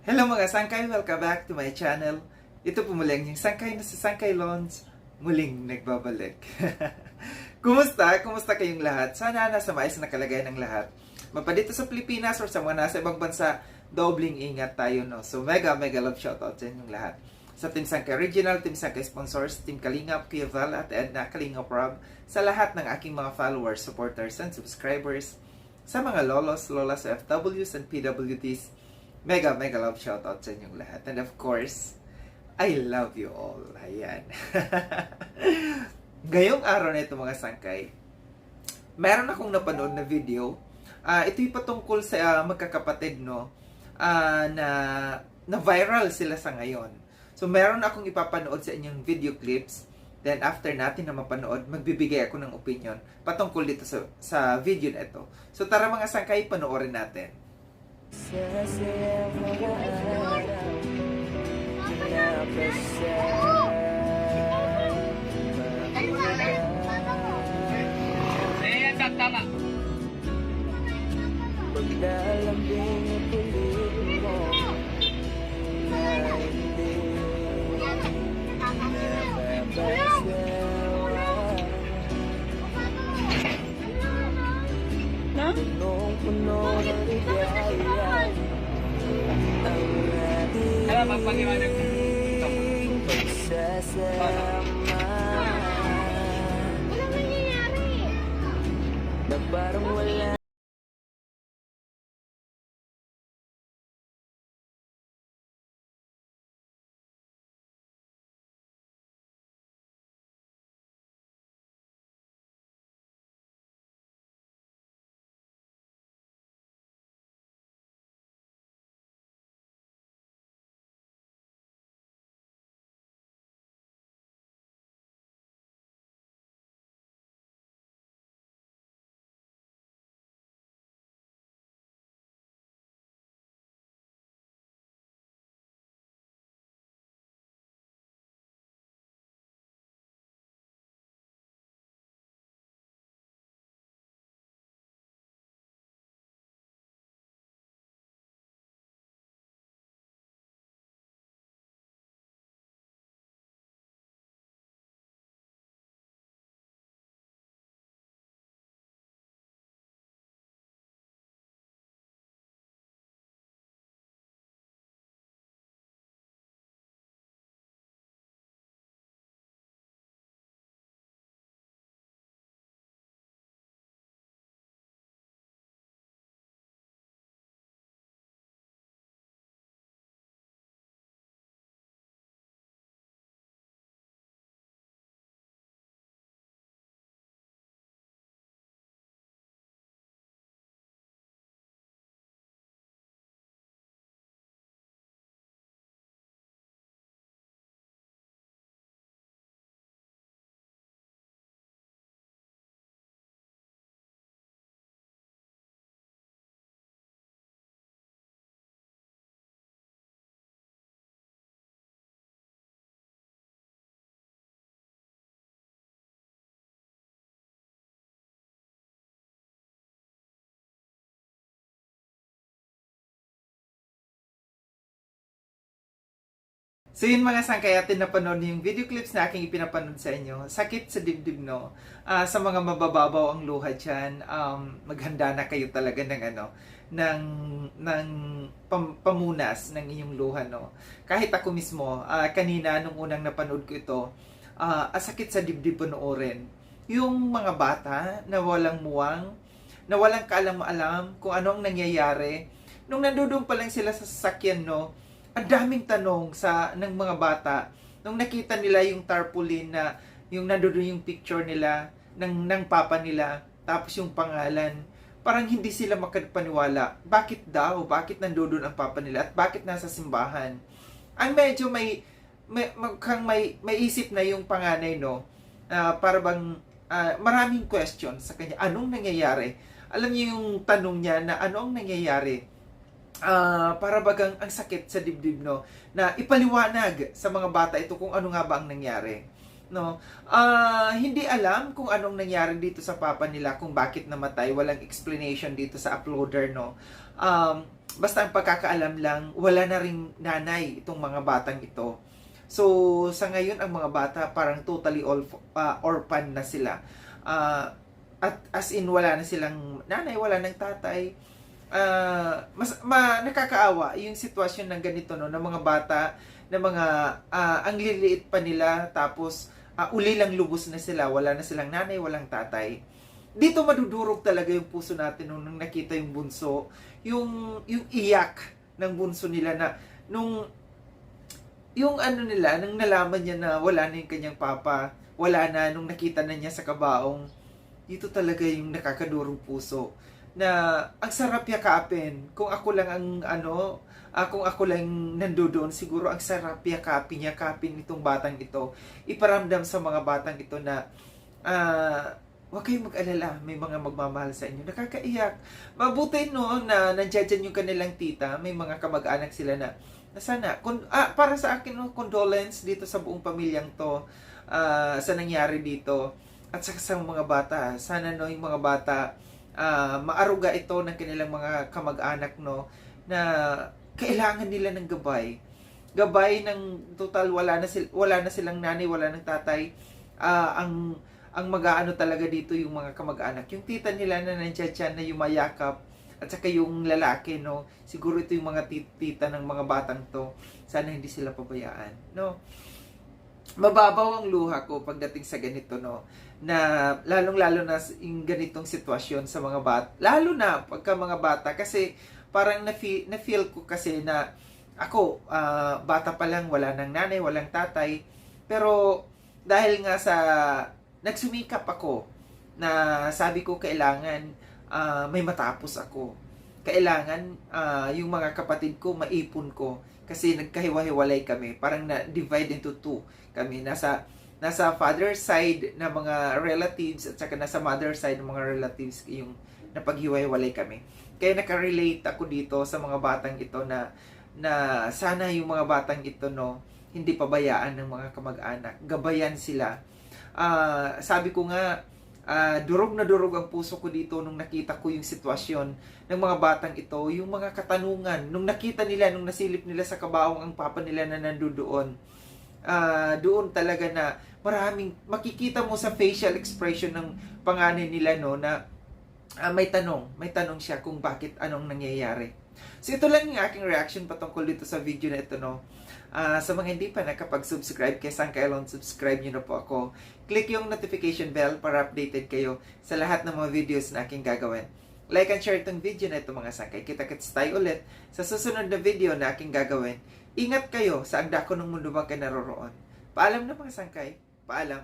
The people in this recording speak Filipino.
Hello mga sangkay! Welcome back to my channel. Ito po muli ang yung sangkay na si Sangkay Lons, muling nagbabalik. Kumusta? Kumusta kayong lahat? Sana nasa maayos na kalagayan ng lahat. Mapa dito sa Pilipinas or sa mga nasa ibang bansa, dobling ingat tayo, no? So mega love shoutout sa inyong lahat. Sa Team Sangkay Original, Team Sangkay Sponsors, Team Kalingap, Kuya Val at Edna, Kalingap Rob, sa lahat ng aking mga followers, supporters, and subscribers, sa mga lolos, lolas, FWs, and PWDs, mega love shoutout sa inyong lahat. And of course, I love you all. Ayan. Ngayong araw na ito mga sangkay, meron akong napanood na video. Ito'y patungkol sa magkakapatid, no? Na viral sila sa ngayon. So, meron akong ipapanood sa inyong video clips. Then, after natin na mapanood, magbibigay ako ng opinion patungkol dito sa video na ito. So, tara mga sangkay, panoorin natin. Tama. Paglalambing at ulit mo na hindi nababasawa. Punong-puno ng ligaya ang ating pagsasama na parang wala. So yun mga sangkay, atin napanood yung video clips na aking ipinapanood sa inyo. Sakit sa dibdib, no? Sa mga mabababaw ang luha dyan, maghanda na kayo talaga ng pamunas ng inyong luha, no? Kahit ako mismo, kanina nung unang napanood ko ito, sakit sa dibdib panoorin. Yung mga bata na walang muwang, na walang kaalam-alam kung ano ang nangyayari. Nung nandudong pa lang sila sa sasakyan, no? Ang daming tanong ng mga bata nung nakita nila yung tarpaulin na yung nandoon yung picture nila ng papa nila, tapos yung pangalan. Parang hindi sila makapaniwala. Bakit daw? Bakit nandoon ang papa nila? At bakit nasa simbahan? Ang medyo may isip na yung panganay, no? Para bang maraming questions sa kanya. Anong nangyayari? Alam niyo yung tanong niya na ano ang nangyayari? Para bagang ang sakit sa dibdib, no, na ipaliwanag sa mga bata ito kung ano nga ba ang nangyari, no. Hindi alam kung anong nangyari dito sa papa nila, kung bakit namatay, walang explanation dito sa uploader, no. Basta ang pagkakaalam lang, wala na ring nanay itong mga batang ito. So, sa ngayon, ang mga bata parang totally orphan na sila. At as in, wala na silang nanay, wala nang tatay. Nakakaawa yung sitwasyon ng ganito, no, ng mga bata, na mga, ang liliit pa nila, tapos, uli lang lubos na sila, wala na silang nanay, walang tatay. Dito madudurog talaga yung puso natin nung nakita yung bunso, yung iyak ng bunso nila na, yung ano nila, nung nalaman niya na wala na yung kanyang papa, wala na, nung nakita na niya sa kabaong, dito talaga yung nakakadurog puso. Na ang sarap yakapin. Kung ako lang kung ako lang nandoon, siguro ang sarap yakapin itong batang ito. Iparamdam sa mga batang ito na, huwag kayong mag-alala, may mga magmamahal sa inyo. Nakakaiyak. Mabuti no, na nandiyan yung kanilang tita, may mga kamag-anak sila na sana, para sa akin, no, condolence dito sa buong pamilyang to, sa nangyari dito, at sa mga bata. Sana, no, yung mga bata, maaruga ito ng kanilang mga kamag-anak, no, na kailangan nila ng gabay. Gabay ng total, wala na silang nanay, wala nang tatay. Ang mag-aano talaga dito yung mga kamag-anak. Yung tita nila na nandiyan na yumayakap, at saka yung lalaki, no, siguro ito yung mga tita ng mga batang to. Sana hindi sila pabayaan, no. Mababaw ang luha ko pagdating sa ganito, no, na lalong-lalo na yung ganitong sitwasyon sa mga bata, lalo na pagka mga bata, kasi parang na-feel ko kasi na ako, bata pa lang, wala nang nanay, walang tatay, pero dahil nga sa nagsumikap ako na sabi ko kailangan may matapos ako. Kailangan yung mga kapatid ko maipon ko kasi nagkahiwa-hiwalay kami. Parang na-divide into two kami. Nasa father's side na mga relatives at saka nasa mother's side ng mga relatives yung napaghiwa-hiwalay kami. Kaya nakarelate ako dito sa mga batang ito na sana yung mga batang ito, no, hindi pabayaan ng mga kamag-anak. Gabayan sila. Sabi ko nga, durog na durog ang puso ko dito nung nakita ko yung sitwasyon ng mga batang ito, yung mga katanungan, nung nakita nila, nung nasilip nila sa kabaong ang papa nila na nandoon. Doon talaga na maraming, makikita mo sa facial expression ng panganay nila, no, na may tanong siya kung bakit, anong nangyayari. So ito lang yung aking reaction patungkol dito sa video na ito, no. Sa mga hindi pa nakapag-subscribe kay Sangkay Alone, subscribe nyo na po ako. Click yung notification bell para updated kayo sa lahat ng mga videos na aking gagawin. Like and share itong video na ito, mga Sangkay. Kita-kits tayo ulit sa susunod na video na aking gagawin. Ingat kayo sa ang dako ng mundo bang kayo naroroon. Paalam na, mga Sangkay. Paalam.